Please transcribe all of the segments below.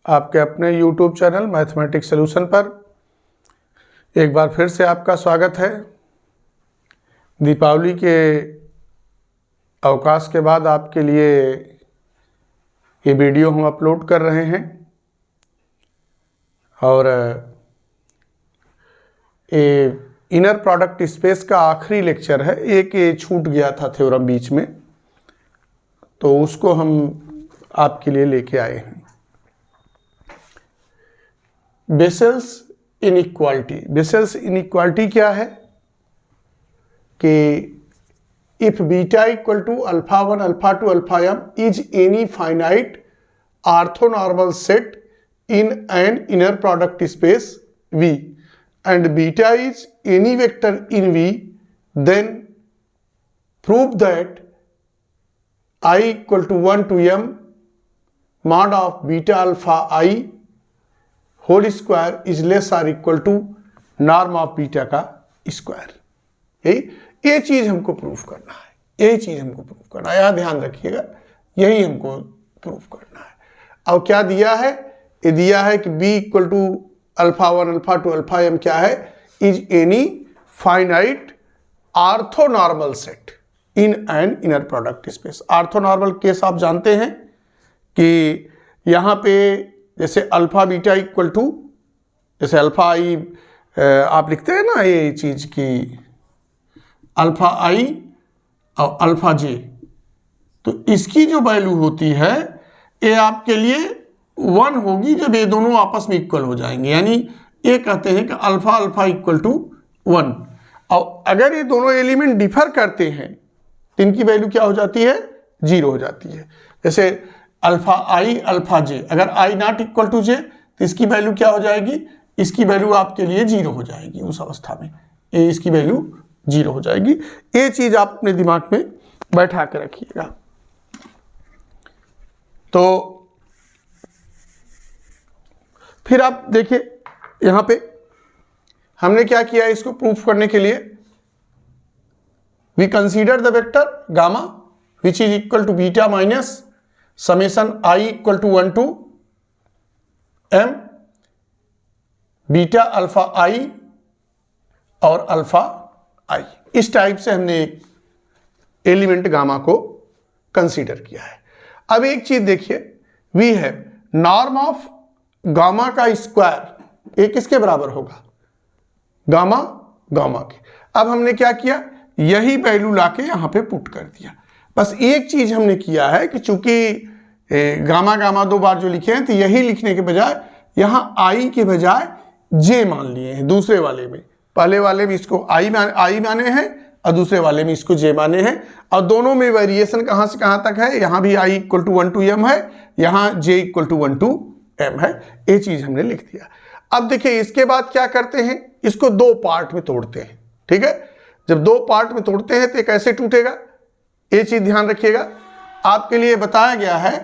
आपके अपने YouTube channel mathematics solution पर एक बार फिर से आपका स्वागत है। दीपावली के अवकाश के बाद आपके लिए ये वीडियो हम अपलोड कर रहे हैं और ये इनर प्रोडक्ट स्पेस का आखिरी लेक्चर है। एक ये छूट गया था थ्योरम बीच में, तो उसको हम आपके लिए लेके आए हैं। बेसेल्स इनइक्वालिटी। बेसेल्स इनइक्वालिटी क्या है कि if beta equal to alpha 1 alpha 2 alpha m is any finite orthonormal set in an inner product space V and beta is any vector in V, then prove that I equal to 1 to m mod of beta alpha I whole square is less or equal to norm of beta का square. ये चीज हमको proof करना है, यही चीज हमको proof करना है। यहाँ ध्यान रखिएगा, यही हमको प्रूफ करना है। अब क्या दिया है? ये दिया है कि b equal to alpha 1 alpha 2 alpha m क्या है? Is any finite orthonormal set in an inner product space. Orthonormal case आप जानते हैं कि यहाँ पे जैसे अल्फा बीटा इक्वल टू, जैसे अल्फा आई आप लिखते हैं ना ये चीज की अल्फा आई और अल्फा जे, तो इसकी जो वैल्यू होती है ये आपके लिए 1 होगी जब ये दोनों आपस में इक्वल हो जाएंगे। यानी ये कहते हैं कि अल्फा अल्फा इक्वल टू 1। और अगर ये दोनों एलिमेंट डिफर करते हैं तो इनकी वैल्यू क्या हो जाती है? 0 हो जाती है। जैसे अल्फा आई अल्फा जे, अगर आई नॉट इक्वल टू जे तो इसकी वैल्यू क्या हो जाएगी? इसकी वैल्यू आपके लिए 0 हो जाएगी। उस अवस्था में ये इसकी वैल्यू 0 हो जाएगी। ये चीज आप अपने दिमाग में बैठा कर रखिएगा। तो फिर आप देखिए यहां पे हमने क्या किया है इसको प्रूफ करने के लिए। We consider the vector gamma which is equal to beta minus summation i equal to 1 to m beta alpha i और अल्फा आई। इस टाइप से हमने एक एलिमेंट गामा को कंसीडर किया है। अब एक चीज देखिए, we have norm of gamma का स्क्वायर ये किसके बराबर होगा? गामा गामा के। अब हमने क्या किया? यही वैल्यू लाके यहां पे पुट कर दिया। बस एक चीज हमने किया है कि चूंकि गामा गामा 2 बार जो लिखे हैं तो यही लिखने के बजाय यहां आई के बजाय जे मान लिए हैं। दूसरे वाले में, पहले वाले में इसको आई माने हैं और दूसरे वाले में इसको जे माने हैं। और दोनों में वेरिएशन कहां से कहां तक है? यहां भी आई इक्वल टू 1 टू m है, यहां जे इक्वल टू 1 टू m है। ये चीज हमने लिख दिया। अब देखिए इसके बाद क्या करते हैं, इसको 2 पार्ट में तोड़ते हैं। ठीक है, जब 2 पार्ट में तोड़ते हैं तो ये कैसे टूटेगा? ये चीज ध्यान रखिएगा। आपके लिए बताया गया है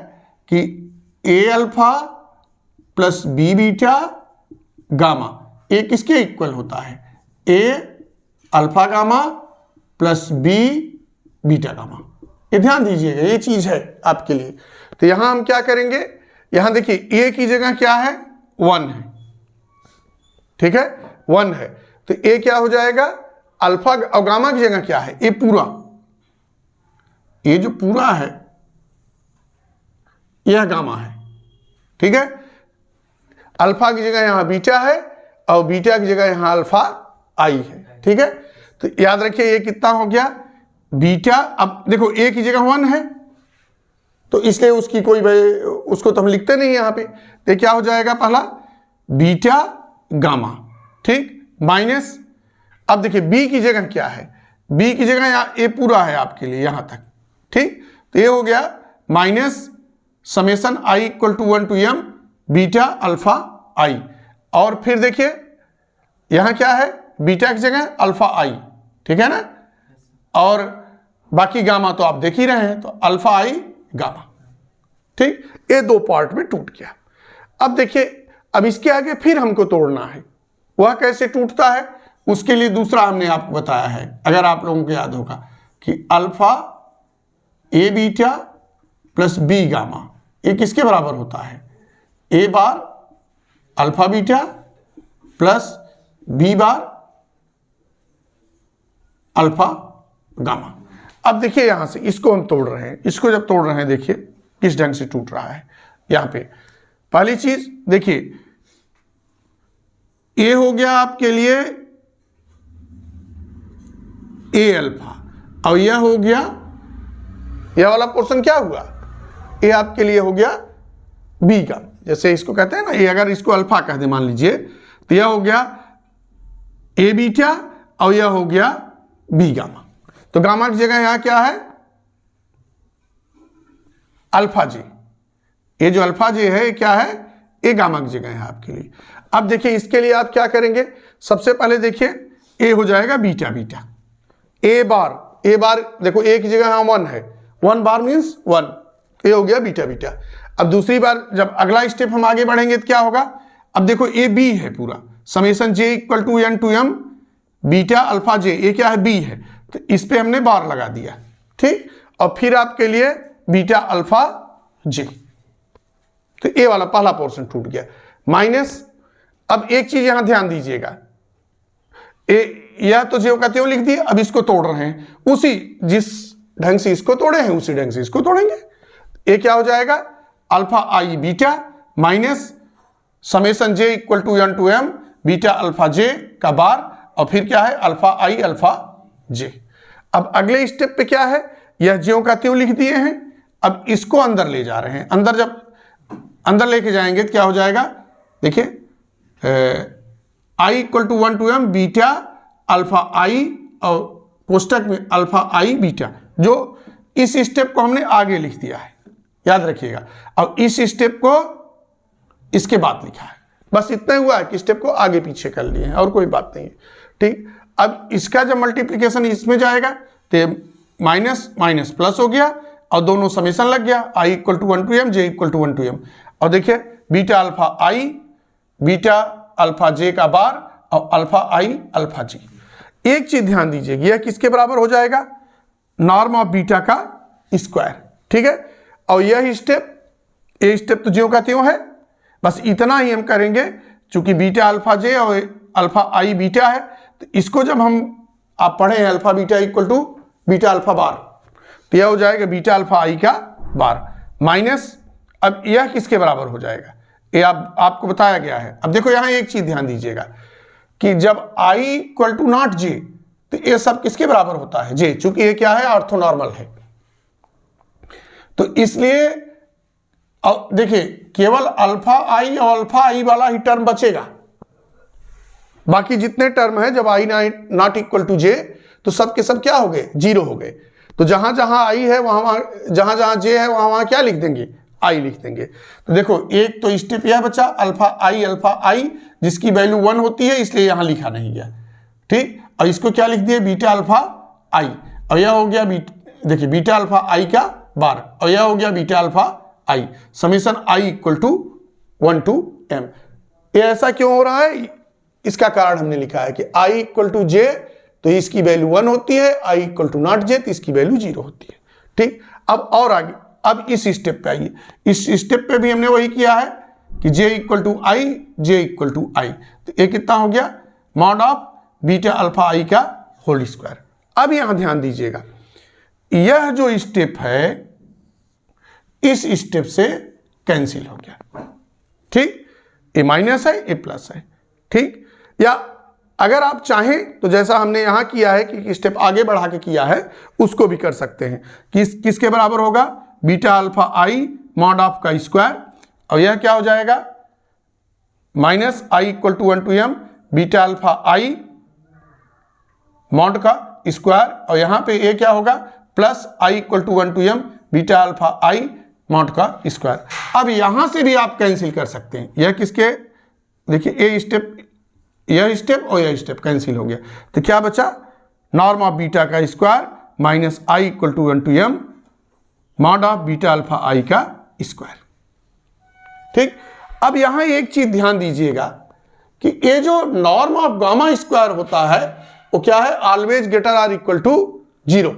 कि a alpha plus b beta gamma ये किसके इक्वल होता है? a alpha gamma plus b beta gamma. ये ध्यान दीजिएगा, ये चीज है आपके लिए। तो यहां हम क्या करेंगे, यहां देखिए a की जगह क्या है? 1 है। ठीक है, 1 है तो a क्या हो जाएगा? अल्फा। और गामा की जगह क्या है? ये पूरा, ये जो पूरा है यह गामा है। ठीक है, अल्फा की जगह यहां बीटा है और बीटा की जगह यहां अल्फा आई है। ठीक है, तो याद रखिए ये कितना हो गया? बीटा। अब देखो a की जगह 1 है तो इसलिए उसकी कोई उसको तो हम लिखते नहीं यहां पे। तो क्या हो जाएगा? पहला बीटा गामा, ठीक, माइनस। अब देखिए b की जगह क्या है? b की जगह यहाँ a पूरा है आपके लिए यहां तक। ठीक, तो ये हो गया minus summation i equal to 1 to m beta alpha i. और फिर देखिए यहां क्या है? बीटा की जगह अल्फा आई। ठीक है ना, और बाकी गामा तो आप देख ही रहे हैं, तो अल्फा आई गामा। ठीक, ये 2 पार्ट में टूट गया। अब देखिए, अब इसके आगे फिर हमको तोड़ना है। वह कैसे टूटता है उसके लिए दूसरा हमने आपको बताया है। अगर आप लोगों को याद होगा कि alpha A beta plus B gamma ये किसके बराबर होता है? A bar alpha beta plus B bar alpha gamma. अब देखिए यहां से इसको हम तोड़ रहे हैं, इसको जब तोड़ रहे हैं देखिए किस ढंग से टूट रहा है। यहां पे पहली चीज देखिए, ए हो गया आपके लिए ए अल्फा, और यह हो गया, यह वाला पोर्शन क्या हुआ, ए आपके लिए हो गया बी का। जैसे इसको कहते हैं ना, ये अगर इसको अल्फा कह दे मान लीजिए, तो यह हो गया ए बीटा और यह हो गया बी गामा। तो गामा की जगह यहां क्या है, अल्फा जे। ये जो अल्फा जे है क्या है, ए गामा की जगह है आपके लिए। अब देखिए इसके लिए आप क्या करेंगे, सबसे पहले देखिए ए हो जाएगा बीटा बीटा, ए बार देखो ए की जगह यहां 1 है, 1 बार मीन्स 1, ए हो गया बीटा बीटा। अब दूसरी बार जब अगला स्टेप हम आगे बढ़ेंगे तो क्या होगा, अब देखो ए बी है पूरा, summation j equal to n to m beta alpha j, ये क्या है बी है, तो इस पे हमने बार लगा दिया, ठीक। और फिर आपके लिए बीटा अल्फा जे, तो ए वाला पहला पोर्शन टूट गया माइनस। अब एक चीज यहां ध्यान दीजिएगा, यह तो जो कहते हो लिख दिया, अब इसको तोड़ रहे हैं, उसी जिस ढंग से इसको तोड़े हैं उसी ढंग से इसको तोड़ेंगे। ये क्या हो जाएगा, alpha i beta minus summation j equal to n to m beta alpha j का बार, और फिर क्या है अल्फा आई अल्फा जे। अब अगले स्टेप पे क्या है, यह ज्यों का त्यों लिख दिए हैं, अब इसको अंदर ले जा रहे हैं। अंदर जब अंदर लेके जाएंगे तो क्या हो जाएगा, देखिए i equal to 1 to m beta alpha i, और कोष्टक में अल्फा आई बीटा, जो इस स्टेप को हमने आगे लिख दिया है, याद रखिएगा। अब इस स्टेप को इसके बाद लिखा है, बस इतना हुआ है कि स्टेप को आगे पीछे कर लिए हैं, और कोई बात नहीं है, ठीक। अब इसका जब मल्टीप्लिकेशन इसमें जाएगा तो माइनस माइनस प्लस हो गया, और दोनों समेशन लग गया, i equal to 1 to m j equal to 1 to m. और देखिए beta alpha i beta alpha j का बार और अल्फा आई अल्फा जी। एक चीज ध्यान दीजिएगा, यह किसके बराबर हो जाएगा, नॉर्म ऑफ बीटा का स्क्वायर, ठीक है। और यह स्टेप, ए स्टेप तो ज्यों का त्यों है, बस इतना ही हम करेंगे, चूंकि बीटा अल्फा जे और अल्फा आई बीटा है, तो इसको जब हम आप पढ़े हैं alpha beta equal to beta alpha bar, तो यह हो जाएगा बीटा अल्फा आई का बार माइनस, अब यह किसके बराबर हो जाएगा, ये आपको बताया गया है। अब देखो यहां एक चीज ध्यान दीजिएगा कि जब आई इक्वल टू नॉट जे, तो ये सब किसके बराबर होता है, जे, चूंकि ये क्या है ऑर्थोनॉर्मल है, तो इसलिए देखिए केवल अल्फा आई और अल्फा आई वाला ही टर्म बचेगा, बाकी जितने टर्म है जब आई नॉट इक्वल टू जे, तो सब के सब क्या हो गए, जीरो हो गए। तो जहां जहां आई है वहां जहां जहां जे है वहां क्या लिख देंगे, आई लिख देंगे। तो देखो एक तो स्टेप यह बचा अल्फा आई, जिसकी वैल्यू 1 होती है, इसलिए यहां लिखा नहीं गया, ठीक। और इसको क्या लिख दिया, बीटा अल्फा आई, और यह हो गया देखिए बीटा अल्फा आई का बार, और यह हो गया beta alpha i, summation i equal to 1 to m. ये ऐसा क्यों हो रहा है, इसका कारण हमने लिखा है कि आई इक्वल टू जे, तो इसकी वैल्यू 1 होती है, आई इक्वल टू नॉट जे, तो इसकी वैल्यू 0 होती है, ठीक। अब और आगे, अब इस स्टेप पे आइए, इस स्टेप पे भी हमने वही किया है कि j equal to i, j equal to i, तो ये कितना हो गया, mod of beta alpha i का होल स्क्वायर। अब यहां ध्यान दीजिएगा, यह जो स्टेप है इस स्टेप से कैंसिल हो गया, ठीक। ए माइनस है, ए प्लस है, ठीक। या अगर आप चाहें तो जैसा हमने यहां किया है कि स्टेप आगे बढ़ा के किया है, उसको भी कर सकते हैं। किसके बराबर होगा, beta alpha i mod of का स्क्वायर, और यह क्या हो जाएगा, minus i equal to 1 to m beta alpha i mod का स्क्वायर, और यहां पे ये क्या होगा, plus i equal to 1 to m beta alpha i mod का स्क्वायर। अब यहां से भी आप कैंसिल कर सकते हैं, यह किसके, देखिए ए स्टेप, यह स्टेप और यह स्टेप कैंसिल हो गया, तो क्या बचा, नॉर्म ऑफ बीटा का square minus i equal to 1 to m mod of beta alpha i का स्क्वायर, ठीक। अब यहां एक चीज ध्यान दीजिएगा कि ये जो नॉर्म ऑफ गामा स्क्वायर होता है वो क्या है, always greater or equal to 0,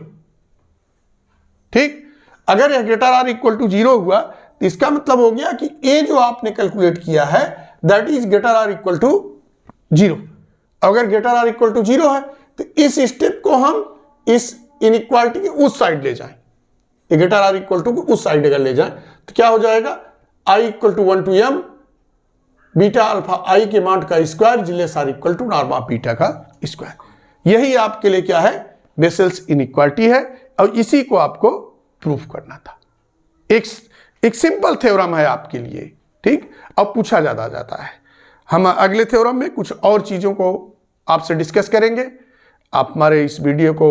ठीक। अगर यह ग्रेटर आर इक्वल टू 0 हुआ तो इसका मतलब हो गया कि ए जो आपने कैलकुलेट किया है that is greater or equal to 0। अगर ग्रेटर आर इक्वल टू 0 है तो इस स्टेप को हम इस इनइक्वालिटी के उस साइड ले जाएं, ग्रेटर आर इक्वल टू उस साइड अगर ले जाएं तो क्या हो जाएगा, i equal to 1 to m beta alpha i के मान का स्क्वायर जिलेस or equal to norm of beta का स्क्वायर। यही आपके लिए क्या है, बेसेल्स इनइक्वालिटी है और इसी को आपको प्रूफ करना था। एक सिंपल थ्योरम है आपके लिए, ठीक। अब पूछा ज्यादा जाता है। हम अगले थ्योरम में कुछ और चीजों को आपसे डिस्कस करेंगे। आप हमारे इस वीडियो को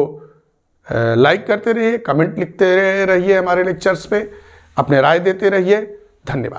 लाइक करते रहिए, कमेंट लिखते रहिए, हमारे लेक्चर्स पे अपने राय देते रहिए। धन्यवाद।